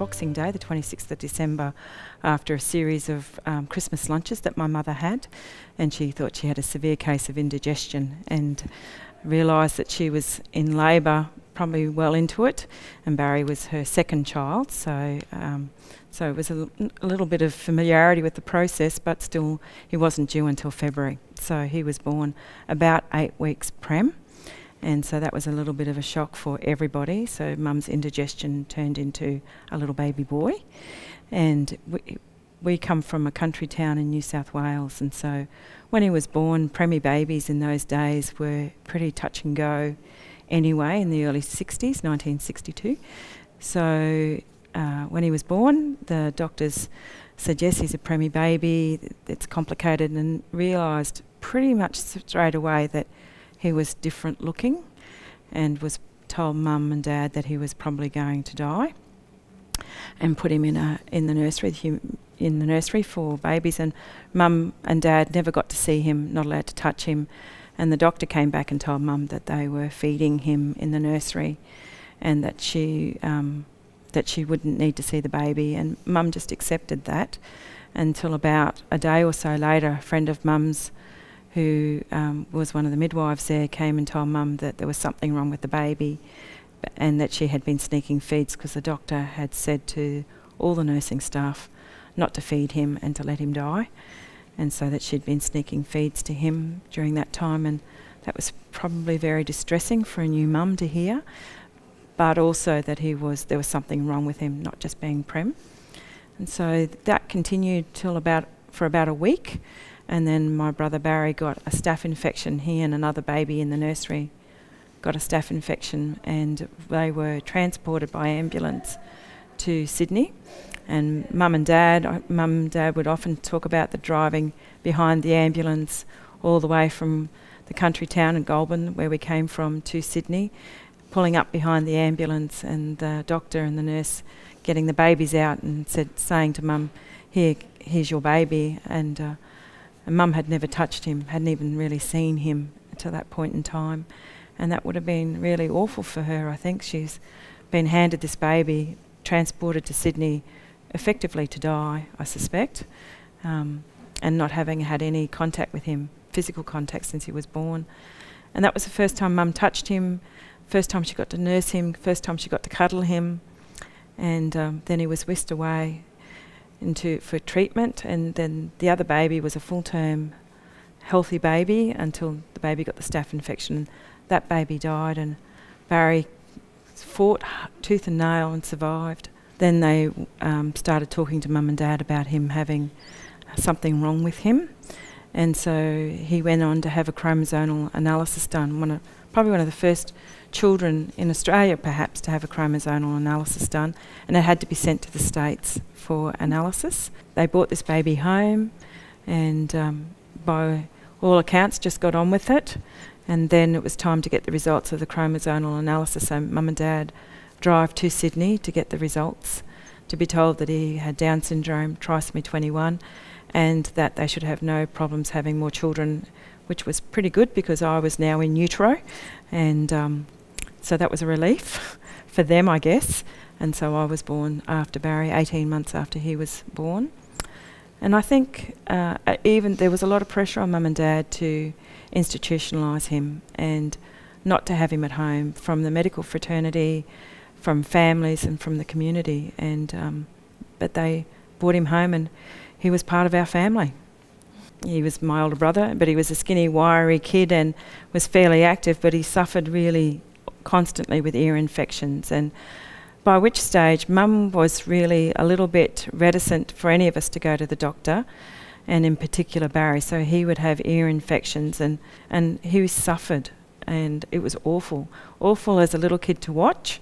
Boxing Day, the 26th of December, after a series of Christmas lunches that my mother had, and she thought she had a severe case of indigestion and realised that she was in labour, probably well into it, and Barry was her second child, so it was a little bit of familiarity with the process, but still he wasn't due until February. So he was born about 8 weeks prem, and so that was a little bit of a shock for everybody. So mum's indigestion turned into a little baby boy, and we come from a country town in New South Wales, and so when he was born, preemie babies in those days were pretty touch and go anyway, in the early 60s, 1962. So when he was born, the doctors said, yes, he's a preemie baby, it's complicated, and realised pretty much straight away that he was different looking, and was told mum and dad that he was probably going to die, and put him in the nursery for babies, and mum and dad never got to see him, not allowed to touch him, and the doctor came back and told mum that they were feeding him in the nursery, and that she wouldn't need to see the baby, and mum just accepted that until about a day or so later, a friend of mum's who was one of the midwives there came and told mum that there was something wrong with the baby, and that she had been sneaking feeds because the doctor had said to all the nursing staff not to feed him and to let him die, and so that she'd been sneaking feeds to him during that time, and that was probably very distressing for a new mum to hear, but also that there was something wrong with him, not just being prem. And so that continued for about a week, and then my brother Barry got a staph infection. He and another baby in the nursery got a staph infection, and they were transported by ambulance to Sydney. And mum and dad would often talk about the driving behind the ambulance all the way from the country town in Goulburn, where we came from, to Sydney, pulling up behind the ambulance, and the doctor and the nurse getting the babies out and saying to mum, here's your baby, and mum had never touched him, hadn't even really seen him to that point in time, and that would have been really awful for her. I think she's been handed this baby, transported to Sydney, effectively to die, I suspect, and not having had any contact with him, physical contact, since he was born. And that was the first time mum touched him, first time she got to nurse him, first time she got to cuddle him, and then he was whisked away for treatment, and then the other baby was a full-term healthy baby until the baby got the staph infection. That baby died, and Barry fought tooth and nail and survived. Then they started talking to mum and dad about him having something wrong with him, and so he went on to have a chromosomal analysis done, probably one of the first children in Australia perhaps to have a chromosomal analysis done, and it had to be sent to the States for analysis. They brought this baby home, and by all accounts just got on with it, and then it was time to get the results of the chromosomal analysis, so mum and dad drive to Sydney to get the results, to be told that he had Down syndrome, trisomy 21, and that they should have no problems having more children, which was pretty good because I was now in utero, and so that was a relief for them, I guess. And so I was born after Barry, 18 months after he was born. And I think even there was a lot of pressure on mum and dad to institutionalise him and not to have him at home, from the medical fraternity, from families and from the community. And but they brought him home, and he was part of our family. He was my older brother, but he was a skinny, wiry kid and was fairly active, but he suffered really constantly with ear infections, and by which stage mum was really a little bit reticent for any of us to go to the doctor, and in particular Barry. So he would have ear infections, and he suffered, and it was awful. Awful as a little kid to watch,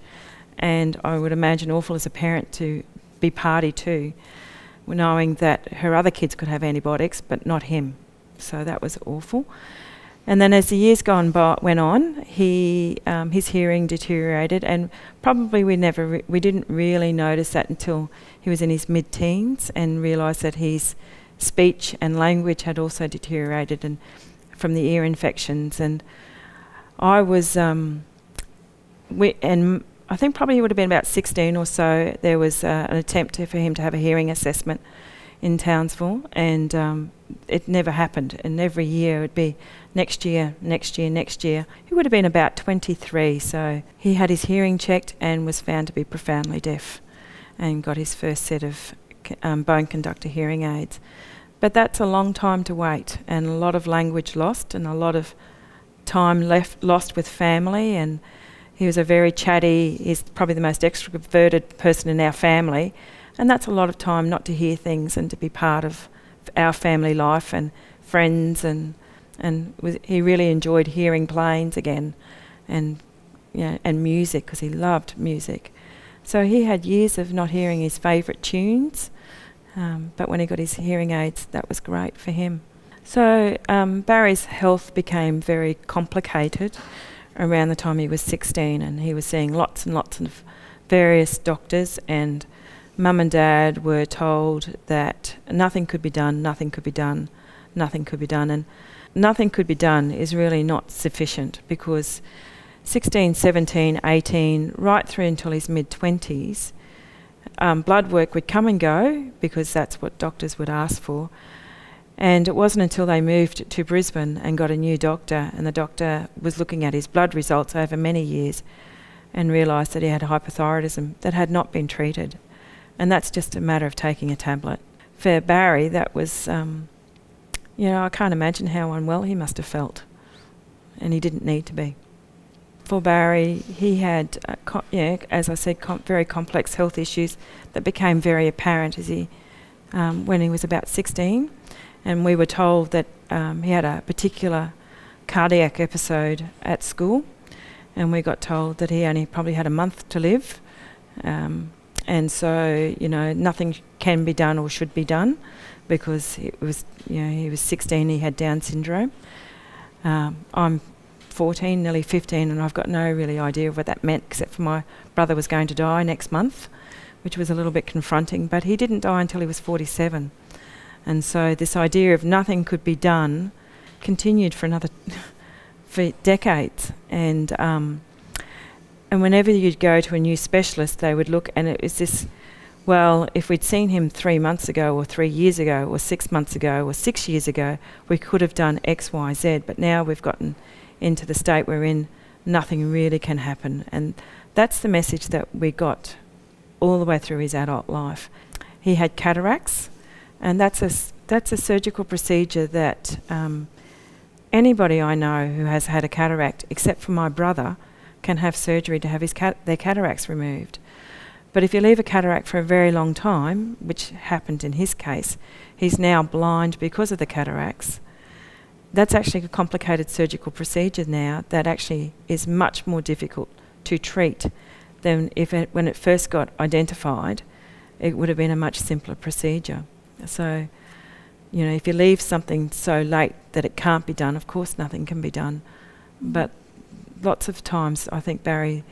and I would imagine awful as a parent to be party to, knowing that her other kids could have antibiotics but not him. So that was awful. And then as the years went on, his hearing deteriorated, and probably we didn't really notice that until he was in his mid-teens, and realised that his speech and language had also deteriorated, and from the ear infections. And I was, and I think probably he would have been about 16 or so, there was an attempt for him to have a hearing assessment in Townsville, and it never happened. And every year it would be next year, next year, next year. He would have been about 23, so he had his hearing checked and was found to be profoundly deaf and got his first set of bone conductor hearing aids. But that's a long time to wait, and a lot of language lost and a lot of time lost with family. And he was a very chatty, he's probably the most extroverted person in our family, and that's a lot of time not to hear things and to be part of our family life and friends, and he really enjoyed hearing planes again, and and music, because he loved music. So he had years of not hearing his favourite tunes, but when he got his hearing aids, that was great for him. So Barry's health became very complicated around the time he was 16, and he was seeing lots and lots of various doctors, and Mum and Dad were told that nothing could be done, nothing could be done, nothing could be done. And nothing could be done is really not sufficient, because 16, 17, 18, right through until his mid-20s, blood work would come and go, because that's what doctors would ask for. And it wasn't until they moved to Brisbane and got a new doctor, and the doctor was looking at his blood results over many years and realised that he had hypothyroidism that had not been treated. And that's just a matter of taking a tablet. For Barry, that was, I can't imagine how unwell he must have felt. And he didn't need to be. For Barry, he had, as I said, very complex health issues that became very apparent as when he was about 16. And we were told that he had a particular cardiac episode at school, and we got told that he only probably had a month to live. And so, nothing can be done or should be done, because it was, he was 16, he had Down syndrome. I'm 14, nearly 15, and I've got no really idea of what that meant, except for my brother was going to die next month, which was a little bit confronting. But he didn't die until he was 47. And so this idea of nothing could be done continued for another for decades. And whenever you'd go to a new specialist, they would look, and it was this, well, if we'd seen him 3 months ago or 3 years ago or 6 months ago or 6 years ago, we could have done X, Y, Z. But now we've gotten into the state we're in, nothing really can happen. And that's the message that we got all the way through his adult life. He had cataracts, and that's a surgical procedure that anybody I know who has had a cataract, except for my brother, can have surgery to have their cataracts removed. But if you leave a cataract for a very long time, which happened in his case, he's now blind because of the cataracts. That's actually a complicated surgical procedure now that actually is much more difficult to treat than when it first got identified. It would have been a much simpler procedure. So, if you leave something so late that it can't be done, of course nothing can be done. But lots of times I think Barry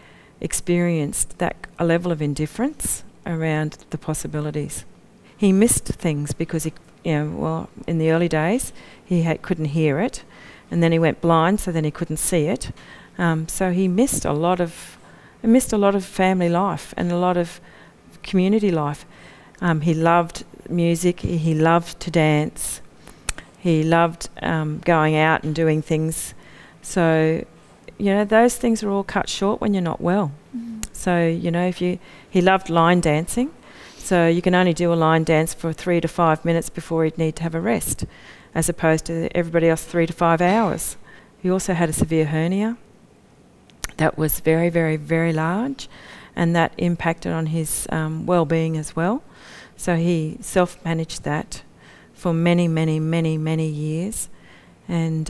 experienced a level of indifference around the possibilities. He missed things because in the early days he couldn't hear it, and then he went blind, so then he couldn't see it. So he missed a lot of family life and a lot of community life. He loved music, he loved to dance, he loved going out and doing things. So, those things are all cut short when you're not well. So, he loved line dancing, so you can only do a line dance for 3 to 5 minutes before he'd need to have a rest, as opposed to everybody else 3 to 5 hours. He also had a severe hernia that was very, very, very large, and that impacted on his well-being as well. So he self-managed that for many, many, many, many years, and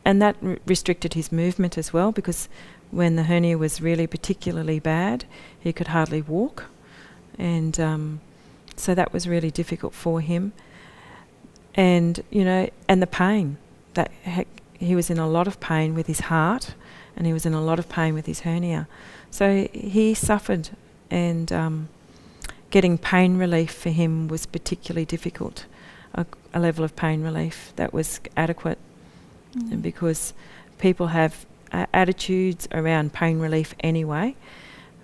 that restricted his movement as well, because when the hernia was really particularly bad, he could hardly walk, and so that was really difficult for him. And and the pain that he was in a lot of pain with his heart, and he was in a lot of pain with his hernia. So he suffered, and getting pain relief for him was particularly difficult, a level of pain relief that was adequate, and because people have attitudes around pain relief anyway,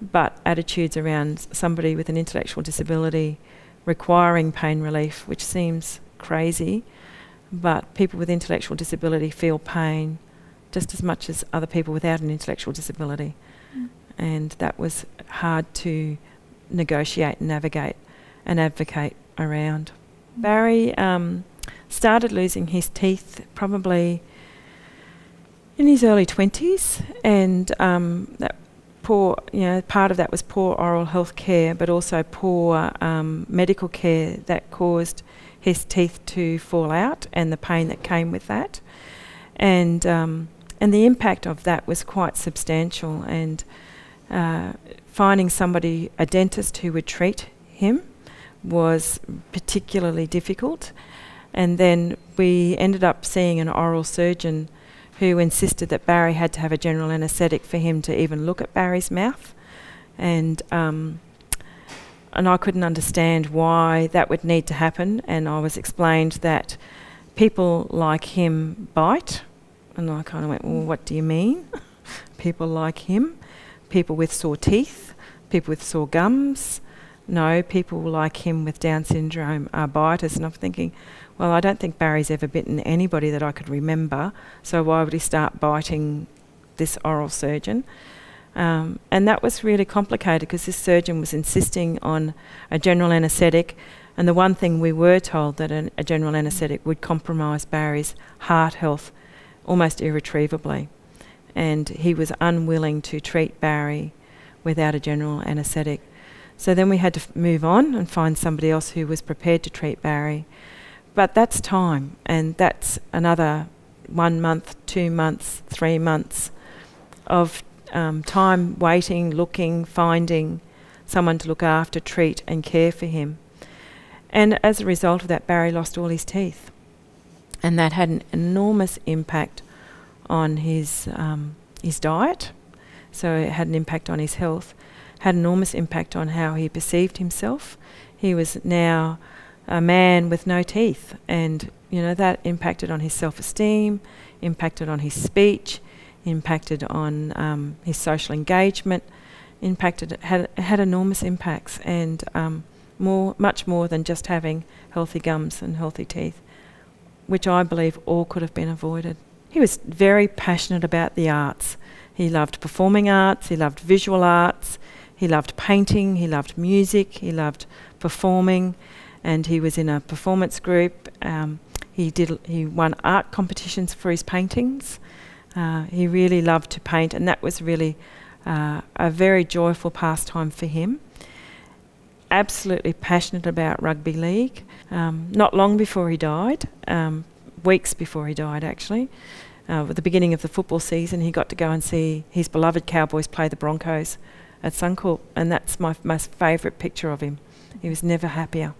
but attitudes around somebody with an intellectual disability requiring pain relief, which seems crazy, but people with intellectual disability feel pain just as much as other people without an intellectual disability. And that was hard to negotiate and navigate and advocate around. Barry started losing his teeth probably in his early 20s, and that poor, part of that was poor oral health care, but also poor medical care that caused his teeth to fall out and the pain that came with that. And the impact of that was quite substantial, and finding somebody, a dentist who would treat him, was particularly difficult. And then we ended up seeing an oral surgeon who insisted that Barry had to have a general anaesthetic for him to even look at Barry's mouth. And I couldn't understand why that would need to happen, and I was explained that people like him bite, and I kind of went, well, what do you mean? People like him? People with sore teeth? People with sore gums? No, people like him with Down syndrome are biters. And I'm thinking, well, I don't think Barry's ever bitten anybody that I could remember, so why would he start biting this oral surgeon? And that was really complicated because this surgeon was insisting on a general anaesthetic, and the one thing we were told that a general anaesthetic would compromise Barry's heart health almost irretrievably, and he was unwilling to treat Barry without a general anaesthetic. So then we had to move on and find somebody else who was prepared to treat Barry. But that's time, and that's another 1 month, 2 months, 3 months of time waiting, looking, finding someone to look after, treat and care for him. And as a result of that, Barry lost all his teeth. And that had an enormous impact on his diet. So it had an impact on his health, had an enormous impact on how he perceived himself. He was now a man with no teeth, and that impacted on his self-esteem, impacted on his speech, impacted on his social engagement, had enormous impacts, and much more than just having healthy gums and healthy teeth, which I believe all could have been avoided. He was very passionate about the arts. He loved performing arts, he loved visual arts, he loved painting, he loved music, he loved performing, and he was in a performance group. He won art competitions for his paintings. He really loved to paint, and that was really a very joyful pastime for him. Absolutely passionate about rugby league. Not long before he died, weeks before he died actually, at the beginning of the football season, he got to go and see his beloved Cowboys play the Broncos at Suncorp, and that's my most favourite picture of him. He was never happier.